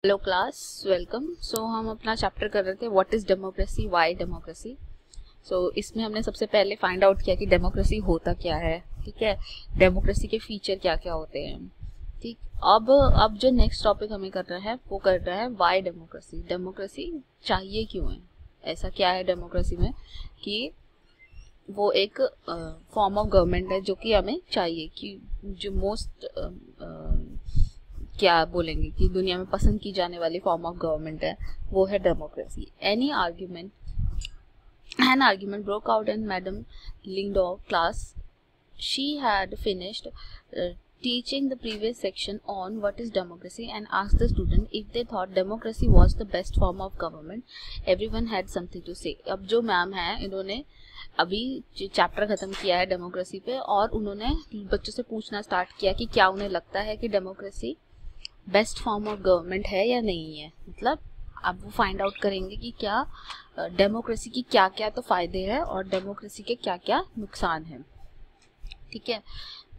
Hello class, welcome. सो हम अपना chapter कर रहे थे what is democracy, why democracy. So इसमें हमने सबसे पहले फाइंड आउट किया कि डेमोक्रेसी होता क्या है। ठीक है, डेमोक्रेसी के फीचर क्या क्या होते हैं। ठीक, अब जो नेक्स्ट टॉपिक हमें करना है वो कर रहा है व्हाई डेमोक्रेसी। डेमोक्रेसी चाहिए क्यों है, ऐसा क्या है डेमोक्रेसी में कि वो एक फॉर्म ऑफ गवर्नमेंट है जो कि हमें चाहिए, कि जो मोस्ट क्या बोलेंगे कि दुनिया में पसंद की जाने वाली फॉर्म ऑफ गवर्नमेंट है, वो है democracy. An argument broke out in Madam Lingdorf class. She had finished teaching the previous section on what is democracy and asked the student if they thought democracy was the best form of government. Everyone had something to say. अब जो ma'am है, इन्होंने अभी chapter खत्म किया है democracy पे, और उन्होंने बच्चों से पूछना स्टार्ट किया कि क्या उन्हें लगता है कि democracy best form of government है या नहीं है। मतलब अब वो फाइंड आउट करेंगे कि क्या डेमोक्रेसी की क्या क्या तो फायदे हैं और डेमोक्रेसी के क्या क्या नुकसान हैं। ठीक है,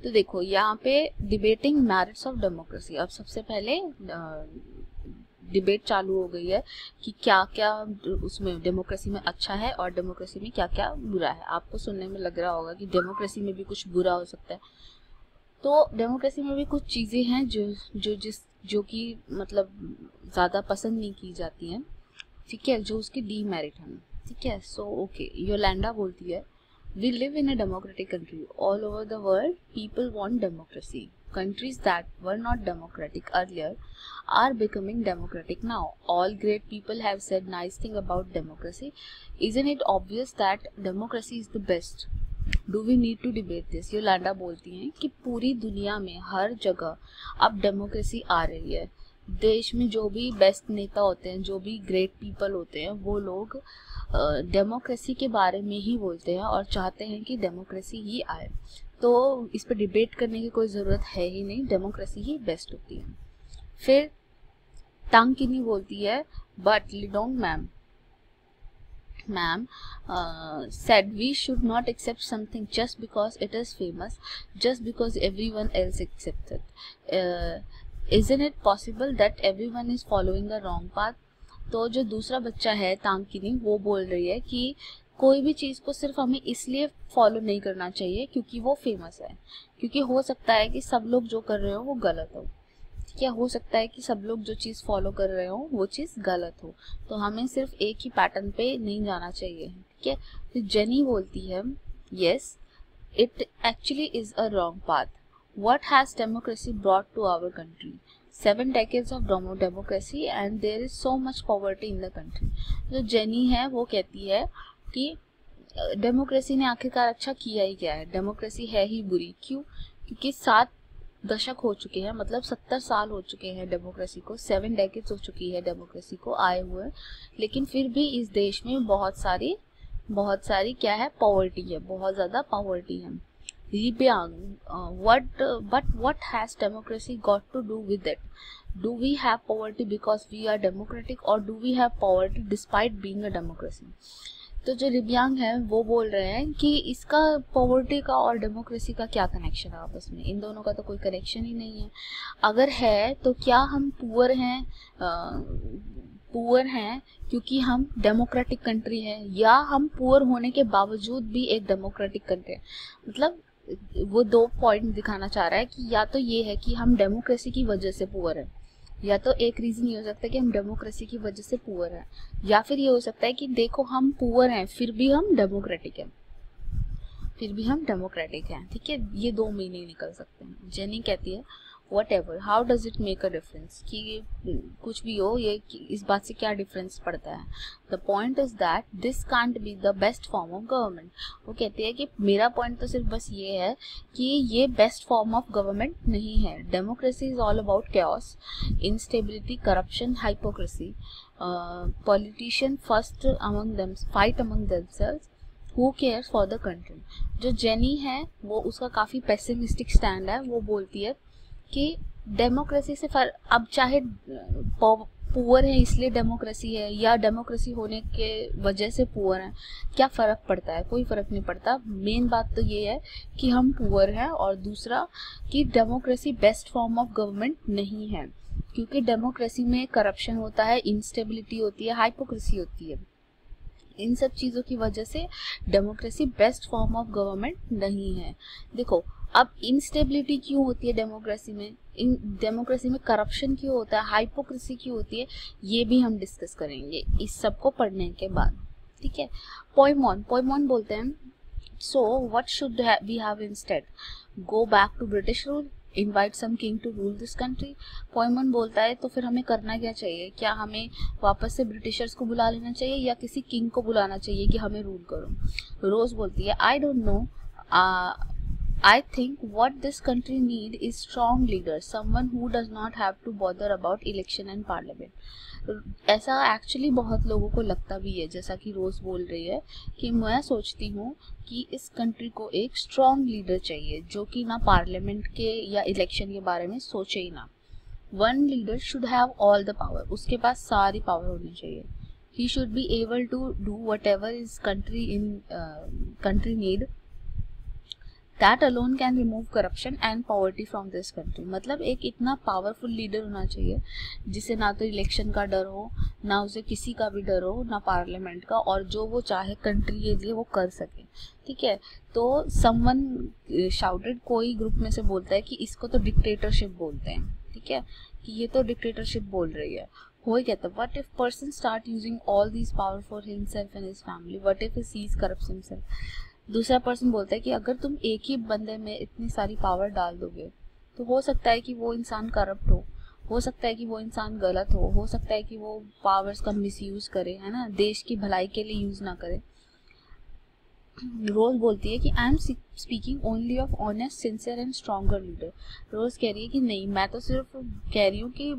तो देखो यहाँ पे डिबेटिंग मेरिट्स ऑफ डेमोक्रेसी। अब सबसे पहले डिबेट चालू हो गई है कि क्या क्या उसमें डेमोक्रेसी में अच्छा है और डेमोक्रेसी में क्या क्या बुरा है। आपको सुनने में लग रहा होगा कि डेमोक्रेसी में भी कुछ बुरा हो सकता है, तो डेमोक्रेसी में भी कुछ चीज़ें हैं जो कि मतलब ज़्यादा पसंद नहीं की जाती हैं। ठीक है, जो उसकी डीमेरिट हैं। ठीक है, सो ओके, योलैंडा बोलती है we live in a democratic country all over the world people want democracy countries that were not democratic earlier are becoming democratic now. All great people have said nice thing about democracy. Isn't it obvious that democracy is the best? Do we need to debate this? Yolanda बोलती हैं कि पूरी दुनिया में हर जगह अब democracy आ रही है। देश में जो भी बेस्ट नेता होते हैं, जो भी ग्रेट पीपल होते हैं, वो लोग डेमोक्रेसी के बारे में ही बोलते हैं और चाहते हैं कि डेमोक्रेसी ही आए। तो इस पर डिबेट करने की कोई ज़रूरत है ही नहीं, डेमोक्रेसी ही बेस्ट होती है। फिर टांग किनी बोलती है but लिडोंग ma'am said we should not accept something just because it is famous, just because everyone else accepts it. Isn't it possible that everyone is following the wrong path? तो जो दूसरा बच्चा है तांकिनी, वो बोल रही है कि कोई भी चीज़ को सिर्फ हमें इसलिए फॉलो नहीं करना चाहिए क्योंकि वो फेमस है, क्योंकि हो सकता है कि सब लोग जो कर रहे हो वो गलत हो। क्या हो सकता है कि सब लोग जो चीज़ फॉलो कर रहे हो वो चीज़ गलत हो, तो हमें सिर्फ एक ही पैटर्न पे नहीं जाना चाहिए। ठीक है, तो जेनी बोलती है yes it actually is a wrong path. What has democracy brought to our country? 7 decades of democracy and there is so much poverty in the country. जो जेनी है वो कहती है कि डेमोक्रेसी ने आखिरकार अच्छा किया ही क्या है, डेमोक्रेसी है ही बुरी। क्यों? क्योंकि 7 दशक हो चुके हैं, मतलब 70 साल हो चुके हैं डेमोक्रेसी को, 7 decades हो चुकी है डेमोक्रेसी को आए हुए, लेकिन फिर भी इस देश में बहुत सारी क्या है, पॉवर्टी है, बहुत ज़्यादा पॉवर्टी है। रिब्यांग what has democracy got to do with it? Do we have poverty because we are democratic or do we have poverty despite being a democracy? तो जो रिब्यांग है वो बोल रहे हैं कि इसका पॉवर्टी का और डेमोक्रेसी का क्या कनेक्शन है आपस में, इन दोनों का तो कोई कनेक्शन ही नहीं है। अगर है तो क्या हम पुअर हैं क्योंकि हम डेमोक्रेटिक कंट्री है, या हम पुअर होने के बावजूद भी एक डेमोक्रेटिक कंट्री है? मतलब वो 2 पॉइंट दिखाना चाह रहा है कि या तो ये है कि हम डेमोक्रेसी की वजह से पुअर हैं, या तो एक रीज़न ये हो सकता है कि हम डेमोक्रेसी की वजह से पुअर हैं, या फिर ये हो सकता है कि देखो हम पुअर हैं फिर भी हम डेमोक्रेटिक हैं, ठीक है, ये 2 मीनिंग निकल सकते हैं। जेनी कहती है whatever, how does it make a difference? कि कुछ भी हो, ये इस बात से क्या डिफरेंस पड़ता है? The point is that this can't be the best form of government. वो कहती है कि मेरा पॉइंट तो सिर्फ बस ये है कि ये बेस्ट फॉर्म ऑफ गवर्नमेंट नहीं है। Democracy is all about chaos, instability, corruption, hypocrisy. Politician first among them fight among themselves. Who cares for the country? जो जेनी है वो उसका काफ़ी पेसिमिस्टिक स्टैंड है। वो बोलती है कि डेमोक्रेसी से अब चाहे पुअर है इसलिए डेमोक्रेसी है या डेमोक्रेसी होने के वजह से पुअर हैं, क्या फ़र्क पड़ता है? कोई फ़र्क नहीं पड़ता। मेन बात तो ये है कि हम पुअर हैं, और दूसरा कि democracy best form of government नहीं है। क्योंकि डेमोक्रेसी में करप्शन होता है, इंस्टेबिलिटी होती है, हाइपोक्रेसी होती है। इन सब चीज़ों की वजह से democracy best form of government नहीं है। देखो, अब इंस्टेबिलिटी क्यों होती है डेमोक्रेसी में, इन डेमोक्रेसी में करप्शन क्यों होता है, हाइपोक्रेसी क्यों होती है, ये भी हम डिस्कस करेंगे इस सब को पढ़ने के बाद, ठीक है। पोइमॉन बोलते हैं, so what should we have instead, go back to British rule, invite some king to rule this country. पोइमन बोलता है तो फिर हमें करना क्या चाहिए, क्या हमें वापस से ब्रिटिशर्स को बुला लेना चाहिए या किसी किंग को बुलाना चाहिए कि हमें रूल करो। रोज बोलती है, I don't know, I think what this country need is strong leaders, someone who does not have to bother about election and parliament। ऐसा एक्चुअली बहुत लोगों को लगता भी है, जैसा कि रोज बोल रही है कि मैं सोचती हूँ कि इस कंट्री को एक स्ट्रॉन्ग लीडर चाहिए जो कि ना पार्लियामेंट के या इलेक्शन के बारे में सोचे ही ना। One leader should have all the power, उसके पास सारी पावर होनी चाहिए। He should be able to do whatever is country need, that alone can remove corruption and poverty from this country. मतलब एक इतना पावरफुल लीडर होना चाहिए जिसे ना तो इलेक्शन का डर हो, ना उसे किसी का भी डर हो, ना पार्लियामेंट का, और जो वो चाहे कंट्री के लिए वो कर सके, ठीक है। तो समवन शाउटेड, कोई ग्रुप में से बोलता है कि इसको तो डिक्टेटरशिप बोलते हैं, ठीक है, कि ये तो डिक्टेटरशिप बोल रही है। हो ही कहता, what if person start using all these power for himself and his family, what if he sees corrupts himself. दूसरा पर्सन बोलता है कि अगर तुम एक ही बंदे में इतनी सारी पावर डाल दोगे तो हो सकता है कि वो इंसान करप्ट हो सकता है कि वो इंसान गलत हो सकता है कि वो पावर्स का मिसयूज करे, है ना, देश की भलाई के लिए यूज ना करे। रोज बोलती है कि I am speaking only of honest, sincere and stronger leader. Rose कह रही है कि नहीं, मैं तो सिर्फ कह रही हूँ कि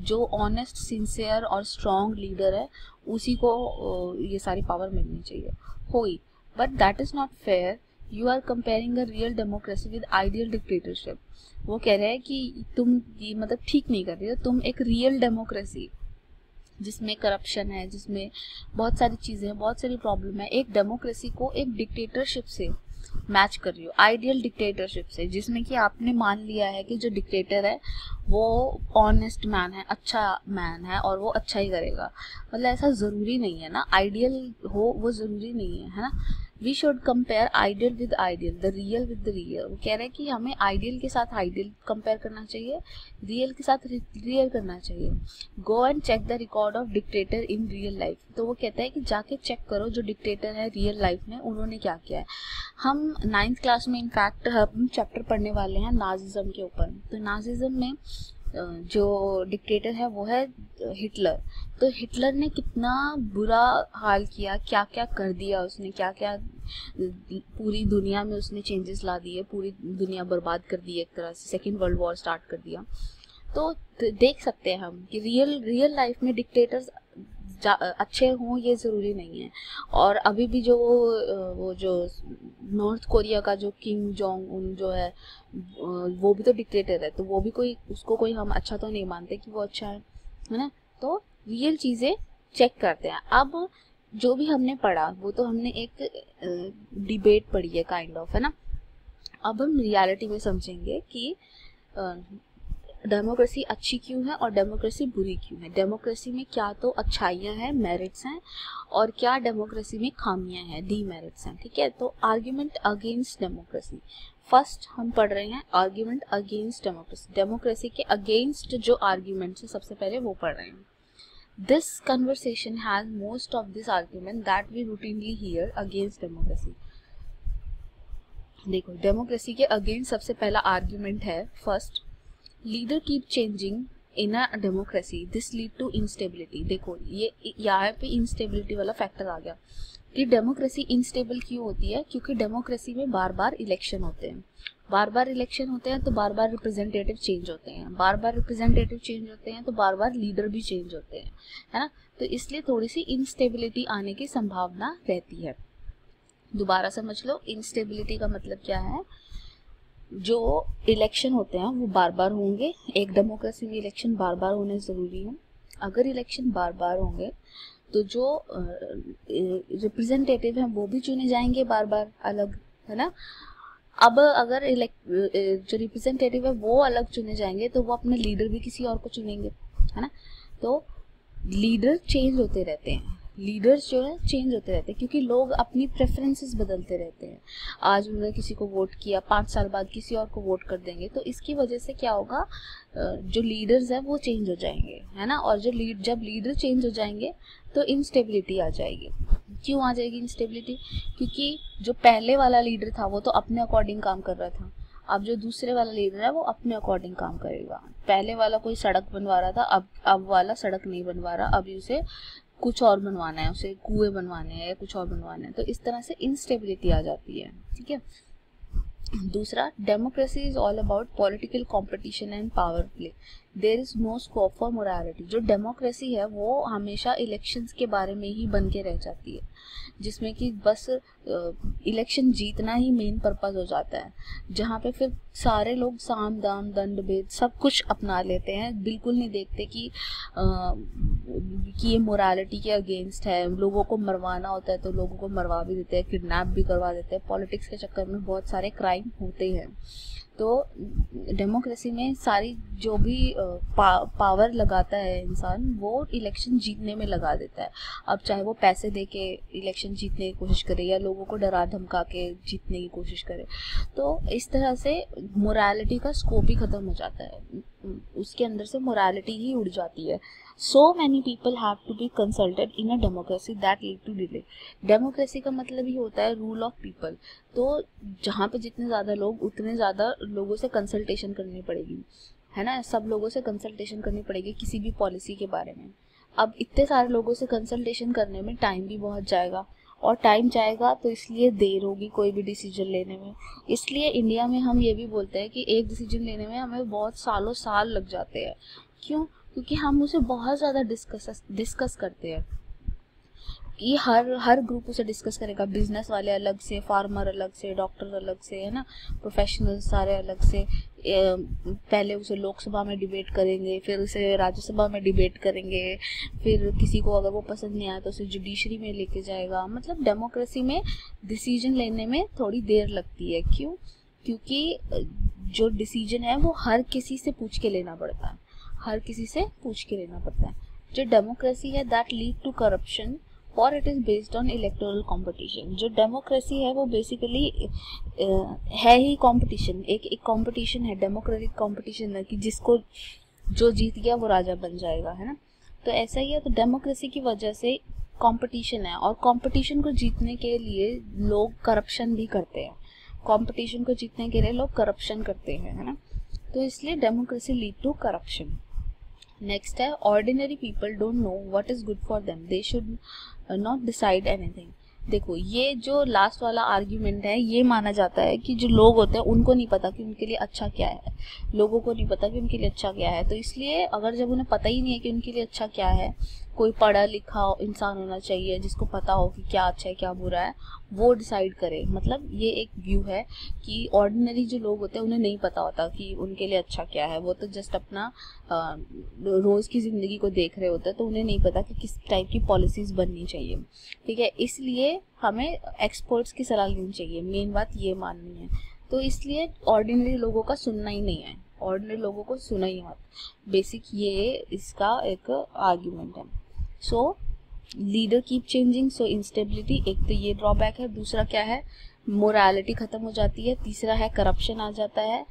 जो ऑनेस्ट, सिंसियर और स्ट्रॉन्ग लीडर है उसी को ये सारी पावर मिलनी चाहिए। होई, but that is not fair, you are comparing a real democracy with ideal dictatorship. वो कह रहे हैं कि तुम ये मतलब ठीक नहीं कर रही हो, तुम एक रियल डेमोक्रेसी जिसमें करप्शन है, जिसमें बहुत सारी चीज़ें हैं, बहुत सारी प्रॉब्लम है, एक डेमोक्रेसी को एक डिक्टेटरशिप से मैच कर रही हो, आइडियल डिक्टेटरशिप से, जिसमें कि आपने मान लिया है कि जो डिक्टेटर है वो ऑनेस्ट मैन है, अच्छा मैन है और वो अच्छा ही करेगा। मतलब ऐसा ज़रूरी नहीं है ना, आइडियल हो वो ज़रूरी नहीं है, है ना। We should compare ideal with ideal, the real with the real. वो कह रहे हैं कि हमें आइडियल के साथ आइडियल कंपेयर करना चाहिए, रियल के साथ रियल करना चाहिए। Go and check the record of dictator in real life. तो वो कहता है कि जाके चेक करो जो डिक्टेटर है रियल लाइफ में उन्होंने क्या किया है। हम 9th क्लास में इनफैक्ट हम चैप्टर पढ़ने वाले हैं नाजिज्म के ऊपर। तो नाजिज्म में जो डिक्टेटर है वो है हिटलर। तो हिटलर ने कितना बुरा हाल किया, क्या क्या कर दिया उसने, क्या क्या पूरी दुनिया में उसने चेंजेस ला दिए, पूरी दुनिया बर्बाद कर दी, एक तरह से सेकेंड वर्ल्ड वॉर स्टार्ट कर दिया। तो देख सकते हैं हम कि रियल लाइफ में डिक्टेटर्स अच्छे हों ये ज़रूरी नहीं है। और अभी भी जो वो जो नॉर्थ कोरिया का जो किम जोंग उन जो है वो भी तो डिक्टेटर है, तो वो भी कोई, उसको कोई हम अच्छा तो नहीं मानते कि वो अच्छा है ना। तो रियल चीज़ें चेक करते हैं। अब जो भी हमने पढ़ा वो तो हमने एक डिबेट पढ़ी है काइंड ऑफ, है ना। अब हम रियलिटी में समझेंगे कि डेमोक्रेसी अच्छी क्यों है और डेमोक्रेसी बुरी क्यों है। डेमोक्रेसी में क्या तो अच्छाइयाँ हैं, मेरिट्स हैं, और क्या डेमोक्रेसी में खामियां हैं, डीमेरिट्स हैं, ठीक है। तो आर्ग्यूमेंट अगेंस्ट डेमोक्रेसी, फर्स्ट हम पढ़ रहे हैं आर्ग्यूमेंट अगेंस्ट डेमोक्रेसी। डेमोक्रेसी के अगेंस्ट जो आर्ग्यूमेंट्स है सबसे पहले वो पढ़ रहे हैं। This conversation has most of this argument that we routinely hear against democracy. देखो, डेमोक्रेसी के अगेंस्ट सबसे पहला आर्ग्यूमेंट है first, leader keep changing in a democracy, this lead to instability. देखो, ये यहाँ पे इंस्टेबिलिटी वाला फैक्टर आ गया कि डेमोक्रेसी इंस्टेबल क्यों होती है, क्योंकि डेमोक्रेसी में बार बार इलेक्शन होते हैं, बार बार इलेक्शन होते हैं तो बार बार रिप्रेजेंटेटिव चेंज होते हैं, बार बार रिप्रेजेंटेटिव चेंज होते हैं तो बार बार लीडर भी चेंज होते हैं, है ना। तो इसलिए थोड़ी सी इंस्टेबिलिटी आने की संभावना रहती है। दोबारा समझ लो, इंस्टेबिलिटी का मतलब क्या है, जो इलेक्शन होते हैं वो बार बार होंगे। एक डेमोक्रेसी में इलेक्शन बार बार होने ज़रूरी है। अगर इलेक्शन बार बार होंगे तो जो रिप्रेजेंटेटिव हैं वो भी चुने जाएंगे बार बार अलग, है ना। अब अगर जो रिप्रेजेंटेटिव है वो अलग चुने जाएंगे तो वो अपने लीडर भी किसी और को चुनेंगे, है ना। तो लीडर चेंज होते रहते हैं, लीडर्स जो है चेंज होते रहते हैं, क्योंकि लोग अपनी प्रेफरेंसेस बदलते रहते हैं। आज उन्होंने किसी को वोट किया, 5 साल बाद किसी और को वोट कर देंगे, तो इसकी वजह से क्या होगा, जो लीडर्स है वो चेंज हो जाएंगे, है ना। और जब लीडर चेंज हो जाएंगे तो इंस्टेबिलिटी आ जाएगी। क्यों आ जाएगी इंस्टेबिलिटी? क्योंकि जो पहले वाला लीडर था वो तो अपने अकॉर्डिंग काम कर रहा था, अब जो दूसरे वाला लीडर है वो अपने अकॉर्डिंग काम करेगा। पहले वाला कोई सड़क बनवा रहा था, अब वाला सड़क नहीं बनवा रहा, अभी उसे कुछ और बनवाना है, उसे कुएं बनवाने हैं या कुछ और बनवाना है। तो इस तरह से इंस्टेबिलिटी आ जाती है, ठीक है। दूसरा, democracy is all about political competition and power play, there is no scope for morality. जो डेमोक्रेसी है वो हमेशा इलेक्शंस के बारे में ही बन के रह जाती है, जिसमें कि बस इलेक्शन जीतना ही मेन पर्पस हो जाता है, जहाँ पे फिर सारे लोग साम दाम दंड भेद सब कुछ अपना लेते हैं, बिल्कुल नहीं देखते कि ये मोरालिटी के अगेंस्ट है। लोगों को मरवाना होता है तो लोगों को मरवा भी देते हैं, किडनैप भी करवा देते हैं, पॉलिटिक्स के चक्कर में बहुत सारे क्राइम होते हैं। तो डेमोक्रेसी में सारी जो भी पावर लगाता है इंसान वो इलेक्शन जीतने में लगा देता है। अब चाहे वो पैसे दे के इलेक्शन जीतने की कोशिश करे या लोगों को डरा धमका के जीतने की कोशिश करे, तो इस तरह से मोरालिटी का स्कोप ही खत्म हो जाता है, उसके अंदर से मोरालिटी ही उड़ जाती है। So many people have to be consulted in a democracy that lead to delay. Democracy का मतलब ही होता है रूल ऑफ पीपल। तो जहाँ पे जितने ज़्यादा लोग उतने ज़्यादा लोगों से कंसल्टेशन करनी पड़ेगी, है ना। सब लोगों से कंसल्टेशन करनी पड़ेगी किसी भी पॉलिसी के बारे में। अब इतने सारे लोगों से कंसल्टेशन करने में टाइम भी बहुत जाएगा, और टाइम जाएगा तो इसलिए देर होगी कोई भी डिसीजन लेने में। इसलिए इंडिया में हम ये भी बोलते हैं कि एक डिसीजन लेने में हमें बहुत सालों साल लग जाते हैं। क्यों? क्योंकि हम उसे बहुत ज़्यादा डिस्कस करते हैं कि हर ग्रुप उसे डिस्कस करेगा, बिजनेस वाले अलग से, फार्मर अलग से, डॉक्टर अलग से, है ना, प्रोफेशनल सारे अलग से। पहले उसे लोकसभा में डिबेट करेंगे, फिर उसे राज्यसभा में डिबेट करेंगे, फिर किसी को अगर वो पसंद नहीं आया तो उसे जुडिशरी में लेके जाएगा। मतलब डेमोक्रेसी में डिसीजन लेने में थोड़ी देर लगती है। क्यों? क्योंकि जो डिसीजन है वो हर किसी से पूछ के लेना पड़ता है, हर किसी से पूछ के लेना पड़ता है। जो डेमोक्रेसी है दैट लीड टू करप्शन और it is based on electoral competition. जो डेमोक्रेसी है वो बेसिकली है ही कंपटीशन, एक कंपटीशन है, डेमोक्रेटिक कंपटीशन है कि जिसको जो जीत गया वो राजा बन जाएगा, है ना। तो ऐसा ही है। तो डेमोक्रेसी की वजह से कंपटीशन है, और कंपटीशन को जीतने के लिए लोग करप्शन भी करते हैं, कंपटीशन को जीतने के लिए लोग करप्शन करते हैं, है ना। तो इसलिए democracy lead to corruption. Next है, ordinary people don't know what is good for them, they should not decide anything. देखो, ये जो लास्ट वाला आर्ग्यूमेंट है ये माना जाता है कि जो लोग होते हैं उनको नहीं पता कि उनके लिए अच्छा क्या है, लोगों को नहीं पता कि उनके लिए अच्छा क्या है। तो इसलिए अगर जब उन्हें पता ही नहीं है कि उनके लिए अच्छा क्या है, कोई पढ़ा लिखा इंसान होना चाहिए जिसको पता हो कि क्या अच्छा है क्या बुरा है, वो डिसाइड करे। मतलब ये एक व्यू है कि ऑर्डिनरी जो लोग होते हैं उन्हें नहीं पता होता कि उनके लिए अच्छा क्या है, वो तो जस्ट अपना रोज़ की ज़िंदगी को देख रहे होते हैं, तो उन्हें नहीं पता कि किस टाइप की पॉलिसीज़ बननी चाहिए, ठीक है। इसलिए हमें एक्सपर्ट्स की सलाह लेनी चाहिए, मेन बात ये माननी है। तो इसलिए ऑर्डिनरी लोगों का सुनना ही नहीं है, ऑर्डिनरी लोगों को सुना ही मत। बेसिक ये इसका एक आर्ग्यूमेंट है। सो लीडर कीप चेंजिंग, सो इंस्टेबिलिटी, एक तो ये ड्रॉबैक है। दूसरा क्या है, मोरालिटी ख़त्म हो जाती है। तीसरा है करप्शन आ जाता है।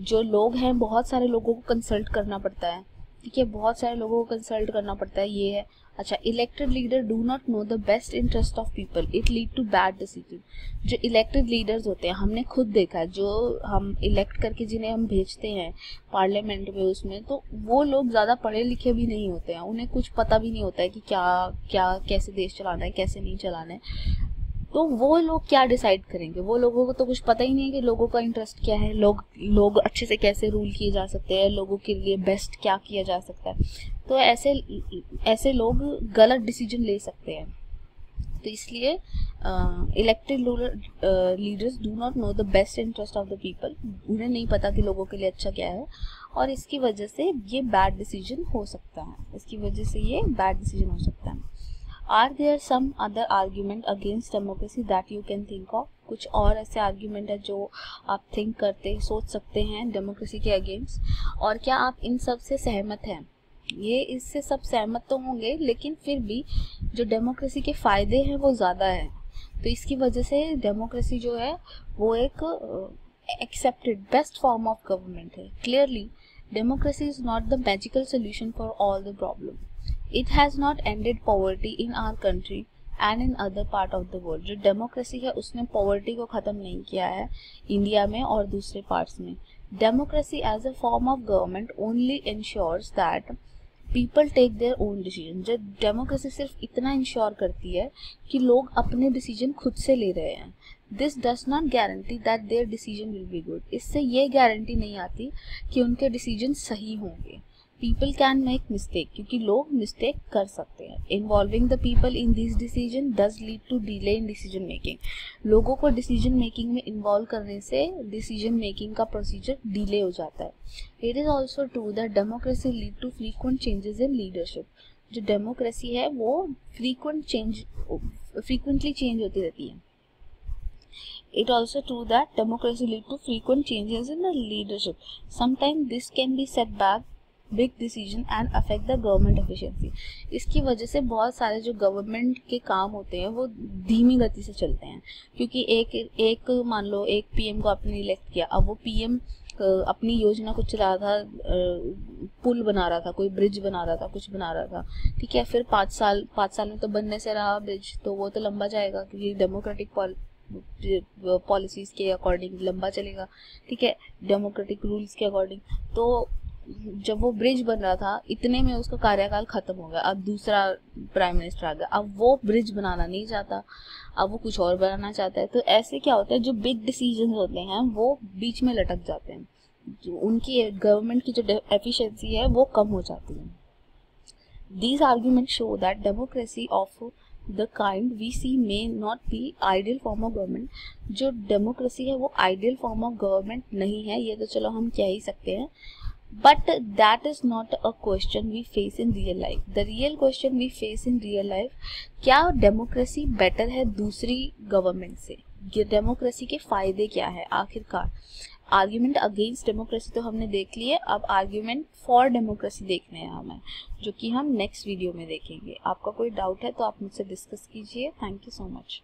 जो लोग हैं बहुत सारे लोगों को कंसल्ट करना पड़ता है, ठीक है, बहुत सारे लोगों को कंसल्ट करना पड़ता है, ये है। अच्छा, elected leader do not know the best interest of people, it lead to bad decision. जो इलेक्टेड लीडर्स होते हैं, हमने खुद देखा है, जो हम इलेक्ट करके जिन्हें हम भेजते हैं पार्लियामेंट में, उसमें तो वो लोग ज़्यादा पढ़े लिखे भी नहीं होते हैं, उन्हें कुछ पता भी नहीं होता है कि क्या कैसे देश चलाना है, कैसे नहीं चलाना है। तो वो लोग क्या डिसाइड करेंगे? वो लोगों को तो कुछ पता ही नहीं है कि लोगों का इंटरेस्ट क्या है, लोग अच्छे से कैसे रूल किए जा सकते हैं, लोगों के लिए बेस्ट क्या किया जा सकता है। तो ऐसे लोग गलत डिसीजन ले सकते हैं। तो इसलिए elected leaders do not know the best interest of the people, उन्हें नहीं पता कि लोगों के लिए अच्छा क्या है, और इसकी वजह से ये बैड डिसीजन हो सकता है। Are there some other argument against democracy that you can think of? कुछ और ऐसे आर्ग्यूमेंट है जो आप थिंक करते सोच सकते हैं डेमोक्रेसी के अगेंस्ट, और क्या आप इन सब से सहमत हैं? ये इससे सब सहमत तो होंगे, लेकिन फिर भी जो डेमोक्रेसी के फ़ायदे हैं वो ज़्यादा है। तो इसकी वजह से डेमोक्रेसी जो है वो एक accepted best form of government है। Clearly democracy is not the magical solution for all the problem. It has not ended poverty in our country and in other part of the world. जो democracy है उसने poverty को ख़त्म नहीं किया है India में और दूसरे पार्ट्स में। Democracy as a form of government only ensures that people take their own decision. जो डेमोक्रेसी सिर्फ इतना इंश्योर करती है कि लोग अपने डिसीजन खुद से ले रहे हैं। This does not guarantee that there decision will be good. इससे ये गारंटी नहीं आती कि उनके डिसीजन सही होंगे। पीपल कैन मेक मिस्टेक, क्योंकि लोग मिस्टेक कर सकते हैं। Involving the people in this decision does lead to delay in decision making. लोगों को डिसीजन मेकिंग में इन्वॉल्व करने से डिसीजन मेकिंग का प्रोसीजर डिले हो जाता है। It is also true that democracy lead to frequent changes in leadership. जो डेमोक्रेसी है वो फ्रीक्वेंटली चेंज होती रहती है। It also true that democracy lead to frequent changes in the leadership. Sometimes this can be set back big decision and affect the government efficiency. इसकी वजह से बहुत सारे जो गवर्नमेंट के काम होते हैं वो धीमी गति से चलते हैं, क्योंकि एक मान लो एक पीएम को आपने इलेक्ट किया, अब वो पीएम अपनी योजना कुछ रहा था, पुल बना रहा था, कोई ब्रिज बना रहा था, कुछ बना रहा था, ठीक है। फिर 5 साल में तो बनने से रहा ब्रिज, तो वो तो लंबा जाएगा क्योंकि डेमोक्रेटिक पॉलिसीज के अकॉर्डिंग लंबा चलेगा, ठीक है, डेमोक्रेटिक रूल्स के अकॉर्डिंग। तो जब वो ब्रिज बन रहा था इतने में उसका कार्यकाल खत्म हो गया, अब दूसरा प्राइम मिनिस्टर आ गया, अब वो ब्रिज बनाना नहीं चाहता, अब वो कुछ और बनाना चाहता है। तो ऐसे क्या होता है, जो बिग डिसीजंस होते हैं वो बीच में लटक जाते हैं, जो उनकी गवर्नमेंट की जो एफिशिएंसी है वो कम हो जाती है। These arguments show that democracy of the kind we see may not be ideal form of government. जो डेमोक्रेसी है वो आइडियल फॉर्म ऑफ गवर्नमेंट नहीं है, ये तो चलो हम कह ही सकते हैं, but that is not a question we face in real life. The real question we face in real life, क्या डेमोक्रेसी बेटर है दूसरी गवर्नमेंट से? डेमोक्रेसी के फायदे क्या है आखिरकार? आर्ग्यूमेंट अगेंस्ट डेमोक्रेसी तो हमने देख लिए, अब आर्ग्यूमेंट फॉर डेमोक्रेसी देखने हैं हमें, जो कि हम नेक्स्ट वीडियो में देखेंगे। आपका कोई डाउट है तो आप मुझसे डिस्कस कीजिए। Thank you so much.